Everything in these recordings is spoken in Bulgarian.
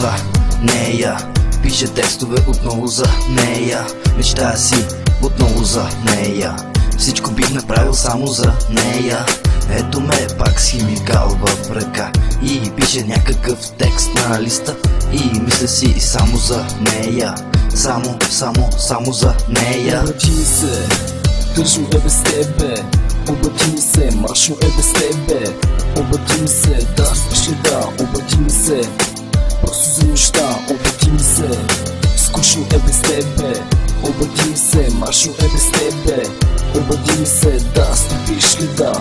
за нея, пише текстове отново за нея, мечтая си отново за нея. Всичко бих направил само за нея. Ето ме пак с химикал в ръка и пише някакъв текст на листа и мисля си само за нея. Само за нея. Обади ми се, тъжно е без тебе. Обади ми се, мрачно е без тебе. Обади ми се, да спиш ли да. Обади ми се, просто за нощта. Обади ми се, скучно е без тебе. Обади ми се, мрачно е без тебе. Обади ми се, да стопиш ли да.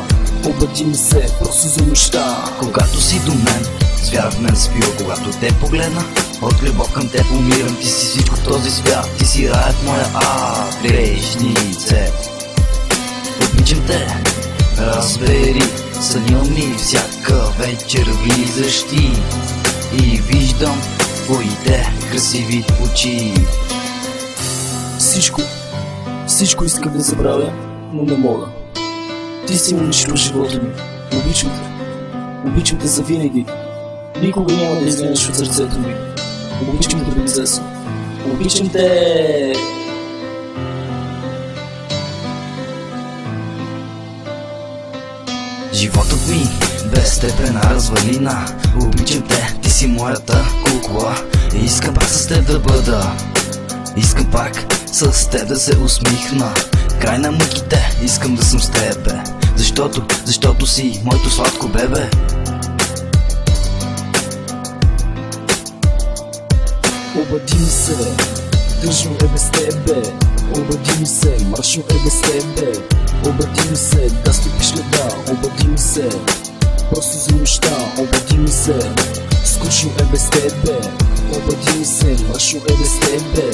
Обади ми се, просто за нощта. Когато си до мен, звяр в мен спива. Когато те погледна, от любов към теб умирам. Ти си всичко в този свят, ти си раят моя грешнице. Обичам те, разбери, съня ми всяка вечер влизаш ти и виждам твоите красиви очи. Всичко искам да забравя, но не мога. Ти си унищожил живота ми. Обичам те завинаги. Никога няма да изгониш от сърцето ми. Обичам те безесно. Обичам те. Животът ми без теб е на развалина. Обичам те, ти си моята кукла. Искам пак с теб да бъда. Искам пак с теб да се усмихна. Край на мъките, искам да съм с тебе. Защото си моето сладко бебе. Обади ми се, тъжно е без тебе. Обади ми се, мрачно е без тебе. Обади ми се, да стопиш ли да. Обади ми се, просто за нощта. Обади ми се, скучно е без тебе. Обади ми се, мрачно е без тебе.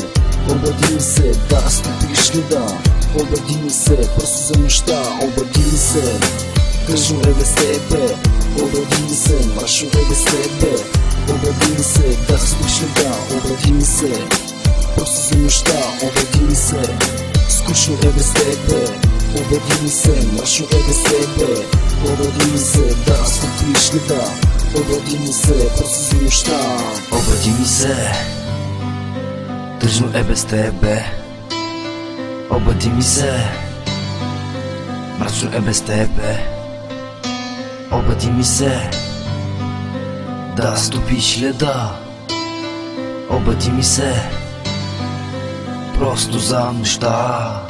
Обади ми се, да стопиш ли да. Обади ми се, просто за нощта. Обади ми се, тъжно е без тебе. Обади ми се, мрачно е без тебе. Обади ми се, да стопиш ли да. Обади ми се, просто за нощта. Обади ми се, скучно е без тебе. Обади ми се, мрачно е без тебе. Обади ми се, да стопиш ли да. Обади ми се, просто за нощта. Обади ми се, тъжно е без тебе. Обади ми се, мрачно е без тебе. Обади ми се, да стопиш леда. Обади ми се, просто за нощта.